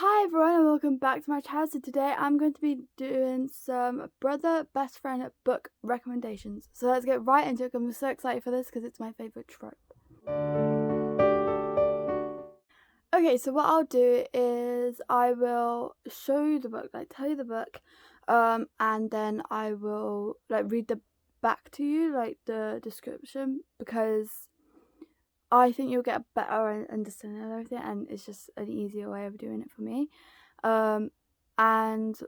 Hi everyone and welcome back to my channel. So today I'm going to be doing some brother best friend book recommendations. So let's get right into it. I'm so excited for this because it's my favourite trope. Okay, so what I'll do is I will show you the book, tell you the book, and then I will read the back to you, the description, because I think you'll get a better understanding of everything, and it's just an easier way of doing it for me. And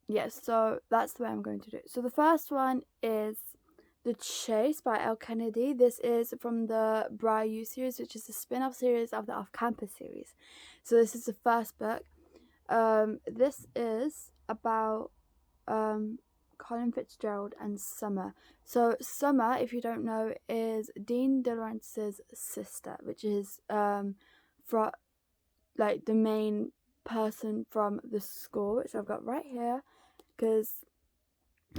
yes, so that's the way I'm going to do it. So the first one is The Chase by Elle Kennedy. This is from the Briar You series, which is a spin-off series of the Off-Campus series. So this is the first book. This is about Colin Fitzgerald and Summer. So Summer, if you don't know, is Dean De Laurentiis's sister, which is from the main person from the school, which I've got right here because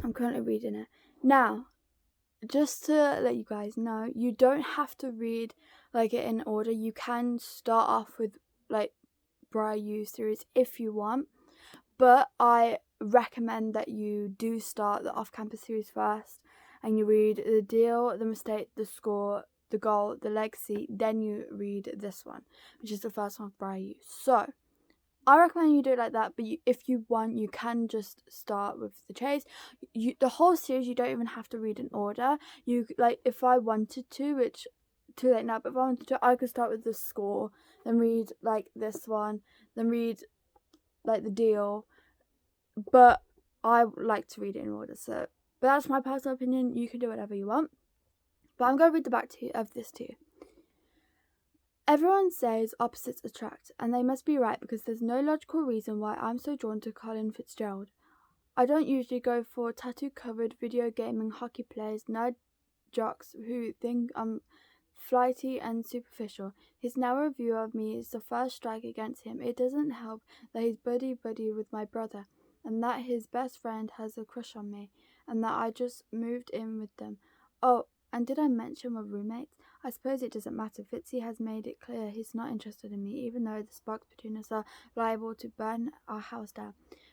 I'm currently reading it. Now, just to let you guys know, you don't have to read it in order. You can start off with Briar You series if you want, but I recommend that you do start the Off-Campus series first and you read The Deal, The Mistake, The Score, The Goal, The Legacy, then you read this one, which is the first one of Briar You. So I recommend you do it like that, but if you want, you can just start with The Chase. The whole series you don't even have to read in order. You if I wanted to, which too late now, but if I wanted to, I could start with The Score, then read this one, then read The Deal, but I like to read it in order. So, but that's my personal opinion. You can do whatever you want, but I'm going to read the back of this to you. Everyone says opposites attract, and they must be right because there's no logical reason why I'm so drawn to Colin Fitzgerald. I don't usually go for tattoo-covered video gaming hockey players, nerd jocks who think I'm flighty and superficial. His narrow view of me is the first strike against him. It doesn't help that he's buddy-buddy with my brother, and that his best friend has a crush on me, and that I just moved in with them. Oh, and did I mention we're roommates? I suppose it doesn't matter. Fitzy has made it clear he's not interested in me, even though the sparks between us are liable to burn our house down.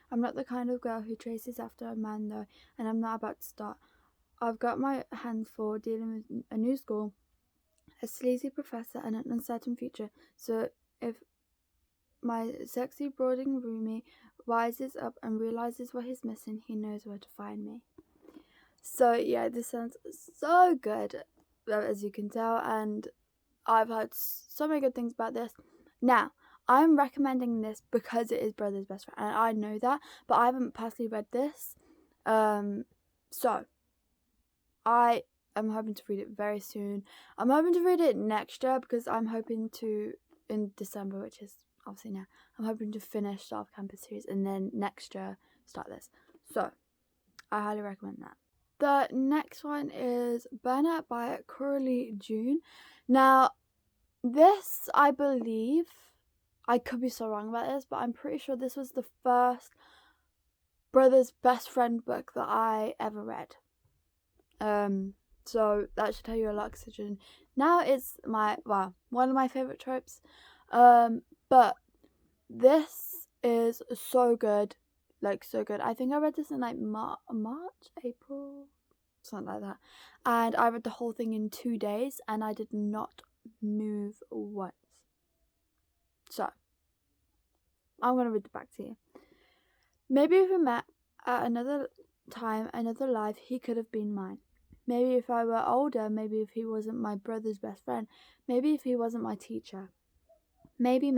I'm not the kind of girl who chases after a man, though, and I'm not about to start. I've got my hands full dealing with a new school, a sleazy professor, and an uncertain future. So if my sexy brooding roomie rises up and realizes what he's missing, he knows where to find me. So yeah, this sounds so good, as you can tell, and I've heard so many good things about this. Now, I'm recommending this because it is Brother's Best Friend, and I know that, but I haven't personally read this. So I am hoping to read it very soon. I'm hoping to read it next year because I'm hoping to, in December, which is obviously now, I'm hoping to finish the Off-Campus series and then next year start this. So I highly recommend that. The next one is Burnout by Coralie June. Now, this, I believe, I could be so wrong about this, but I'm pretty sure this was the first Brother's Best Friend book that I ever read. So that should tell you a lot. Considering now it's one of my favorite tropes. But this is so good. So good. I think I read this in March, April, something like that. And I read the whole thing in 2 days and I did not move once. So, I'm going to read the back to you. Maybe if we met at another time, another life, he could have been mine. Maybe if I were older, maybe if he wasn't my brother's best friend, maybe if he wasn't my teacher. Maybe.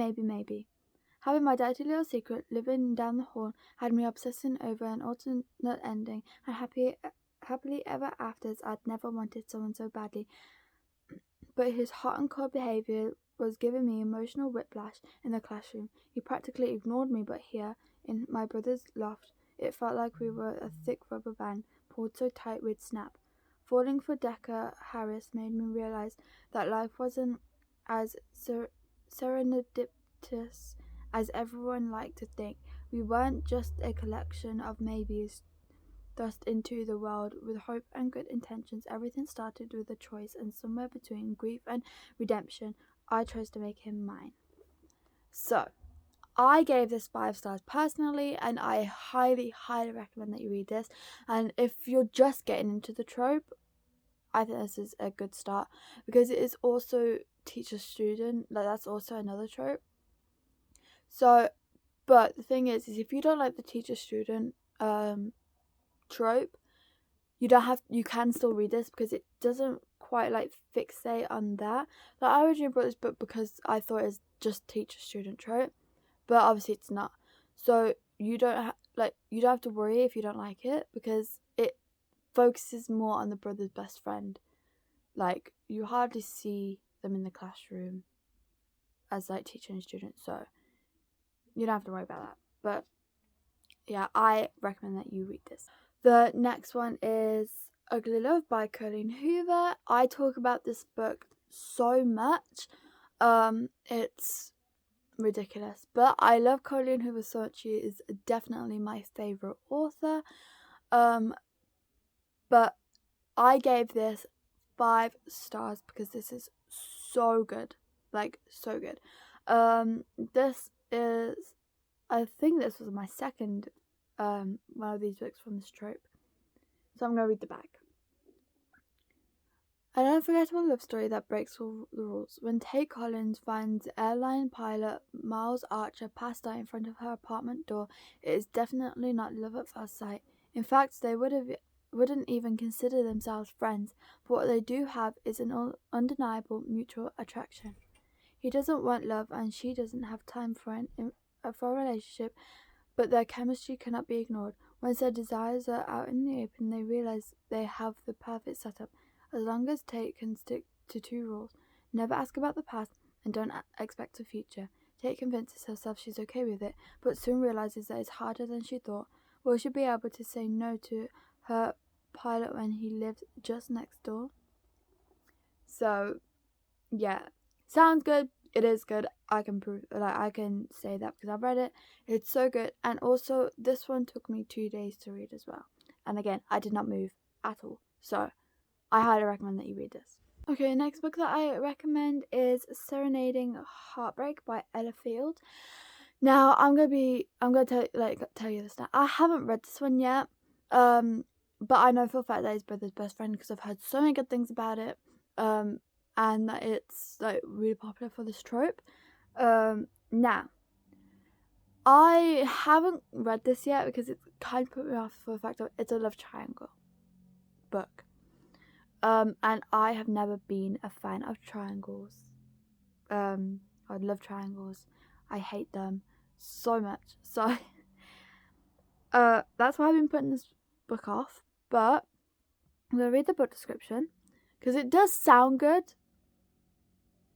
Having my dirty little secret living down the hall had me obsessing over an alternate ending, and happily ever afters. I'd never wanted someone so badly. But his hot and cold behaviour was giving me emotional whiplash in the classroom. He practically ignored me, but here, in my brother's loft, it felt like we were a thick rubber band, pulled so tight we'd snap. Falling for Decker Harris made me realise that life wasn't as serendipitous as everyone liked to think. We weren't just a collection of maybes thrust into the world with hope and good intentions. Everything started with a choice, and somewhere between grief and redemption, I chose to make him mine. So, I gave this 5 stars personally, and I highly recommend that you read this. And if you're just getting into the trope, I think this is a good start, because it is also teacher-student, like that's also another trope. So, but the thing is if you don't like the teacher-student trope, you can still read this, because it doesn't quite like fixate on that. Like, I originally brought this book because I thought it was just teacher-student trope, but obviously it's not. So you don't have to worry if you don't like it, because it focuses more on the brother's best friend. Like, you hardly see them in the classroom as like teacher and student, so you don't have to worry about that. But yeah, I recommend that you read this. The next one is Ugly Love by Colleen Hoover. I talk about this book so much. It's ridiculous, but I love Colleen Hoover so much. She is definitely my favorite author. But I gave this 5 stars because this is so good, like so good. This is, I think this was my second one of these books from this trope, so I'm gonna read the back. An unforgettable love story that breaks all the rules. When Tate Collins finds airline pilot Miles Archer passed out in front of her apartment door, it is definitely not love at first sight. In fact, they wouldn't even consider themselves friends, but what they do have is an undeniable mutual attraction. He doesn't want love, and she doesn't have time for a relationship, but their chemistry cannot be ignored. Once their desires are out in the open, they realize they have the perfect setup. As long as Tate can stick to 2 rules: never ask about the past and don't expect a future. Tate convinces herself she's okay with it, but soon realizes that it's harder than she thought. Will she be able to say no to her pilot when he lives just next door? So, yeah, sounds good. It is good. I can say that because I've read it. It's so good. And also, this one took me 2 days to read as well. And again, I did not move at all. So I highly recommend that you read this. Okay, next book that I recommend is Serenading Heartbreak by Ella Field. Now, I'm gonna tell you this now. I haven't read this one yet. But I know for a fact that it's brother's best friend because I've heard so many good things about it. And that it's like really popular for this trope. Now, I haven't read this yet because it kind of put me off for the fact that it's a love triangle book. And I have never been a fan of triangles. I love triangles. I hate them so much. So that's why I've been putting this book off. But I'm gonna read the book description because it does sound good,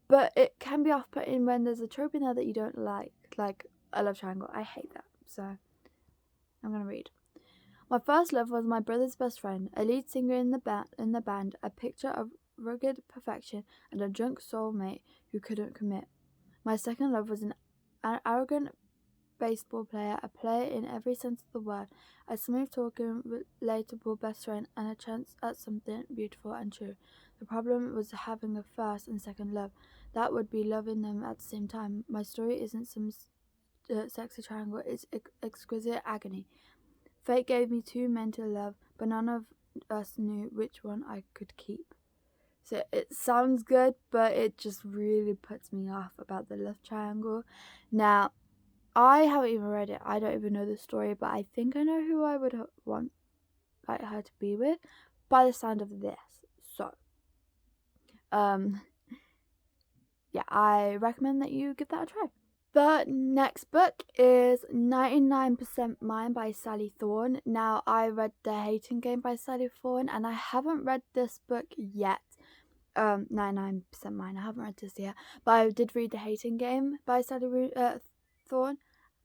but it can be off-putting when there's a trope in there that you don't like a love triangle. I hate that. So I'm gonna read. My first love was my brother's best friend, a lead singer in the band, a picture of rugged perfection, and a drunk soulmate who couldn't commit. My second love was an arrogant baseball player, a player in every sense of the word, a smooth-talking, relatable best friend, and a chance at something beautiful and true. The problem was having a first and second love. That would be loving them at the same time. My story isn't some sexy triangle, it's exquisite agony. Fate gave me 2 men to love, but none of us knew which one I could keep. So it sounds good, but it just really puts me off about the love triangle. Now, I haven't even read it. I don't even know the story, but I think I know who I would want her to be with by the sound of this. So, yeah, I recommend that you give that a try. The next book is 99% Mine by Sally Thorne. Now, I read The Hating Game by Sally Thorne, and I haven't read this book yet. 99% Mine, I haven't read this yet, but I did read The Hating Game by Sally Thorne,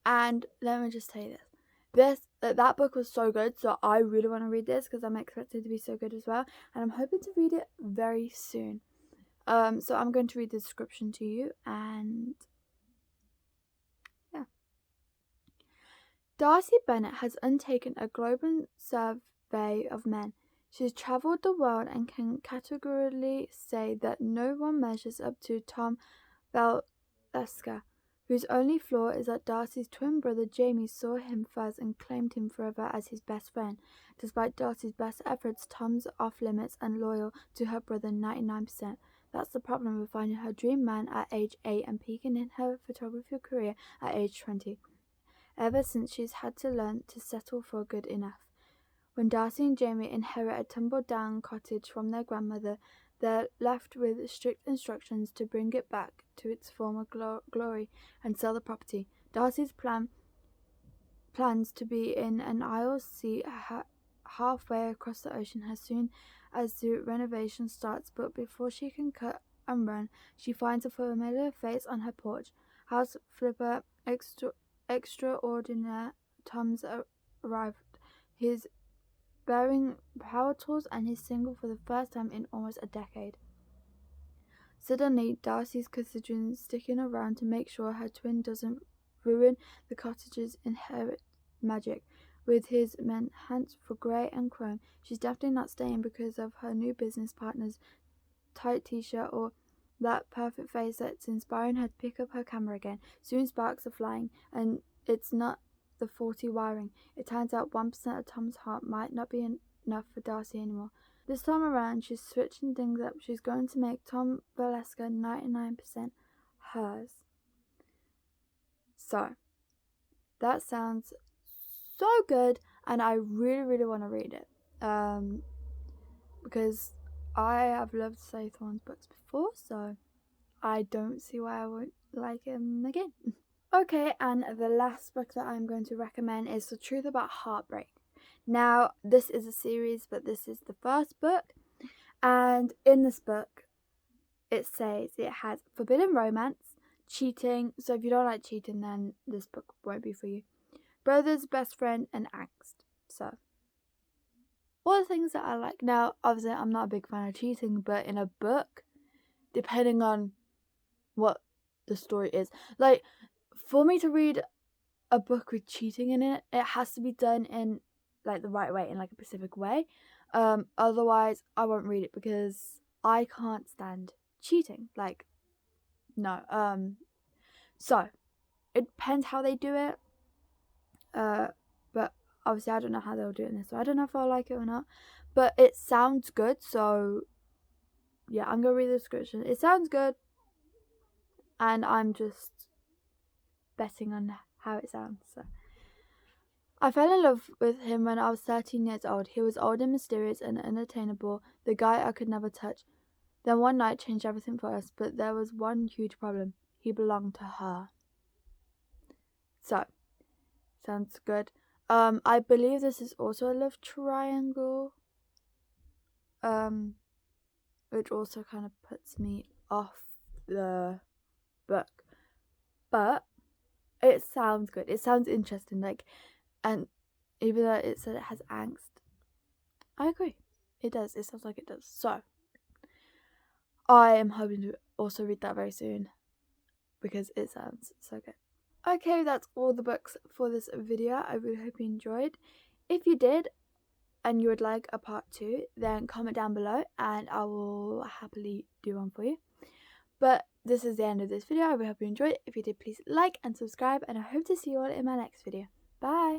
and let me just tell you that book was so good, so I really want to read this because I'm expected to be so good as well, and I'm hoping to read it very soon. So I'm going to read the description to you, and yeah. Darcy Bennett has undertaken a global survey of men. She's travelled the world and can categorically say that no one measures up to Tom Valesca. whose only flaw is that Darcy's twin brother Jamie saw him first and claimed him forever as his best friend. Despite Darcy's best efforts, Tom's off-limits and loyal to her brother 99%. That's the problem with finding her dream man at age 8 and peaking in her photography career at age 20. Ever since she's had to learn to settle for good enough. When Darcy and Jamie inherit a tumble-down cottage from their grandmother, they're left with strict instructions to bring it back to its former glory and sell the property. Darcy's plans to be in an aisle seat halfway across the ocean as soon as the renovation starts, but before she can cut and run, she finds a familiar face on her porch. House flipper extraordinaire Tom's arrived. He's bearing power tools and he's single for the first time in almost a decade. Suddenly, Darcy's considering sticking around to make sure her twin doesn't ruin the cottage's inherent magic. With his men hands for grey and chrome, she's definitely not staying because of her new business partner's tight t-shirt or that perfect face that's inspiring her to pick up her camera again. Soon sparks are flying, and it's not the faulty wiring. It turns out 1% of Tom's heart might not be enough for Darcy anymore. This time around, she's switching things up. She's going to make Tom Valeska 99% hers. So, that sounds so good, and I really want to read it. Because I have loved Saythorn's books before, so I don't see why I won't like him again. Okay, and the last book that I'm going to recommend is The Truth About Heartbreak. Now, this is a series, but this is the first book. And in this book, it says it has forbidden romance, cheating. So if you don't like cheating, then this book won't be for you. Brothers, best friend, and angst. So, all the things that I like. Now, obviously, I'm not a big fan of cheating, but in a book, depending on what the story is, like, for me to read a book with cheating in it, it has to be done in like the right way, in like a specific way. Otherwise I won't read it because I can't stand cheating. Like, no. So it depends how they do it. But obviously I don't know how they'll do it in this, so I don't know if I'll like it or not. But it sounds good, so yeah, I'm gonna read the description. It sounds good, and I'm just betting on how it sounds. So, I fell in love with him when I was 13 years old. He was old and mysterious and unattainable, the guy I could never touch. Then one night changed everything for us, but there was one huge problem. He belonged to her. So, sounds good. I believe this is also a love triangle. Which also kind of puts me off the book. But it sounds good. It sounds interesting. Like, and even though it said it has angst, I agree. It does. It sounds like it does. So, I am hoping to also read that very soon because it sounds so good. Okay, that's all the books for this video. I really hope you enjoyed. If you did and you would like a part 2, then comment down below and I will happily do one for you. But this is the end of this video. I really hope you enjoyed. If you did, please like and subscribe, and I hope to see you all in my next video. Bye!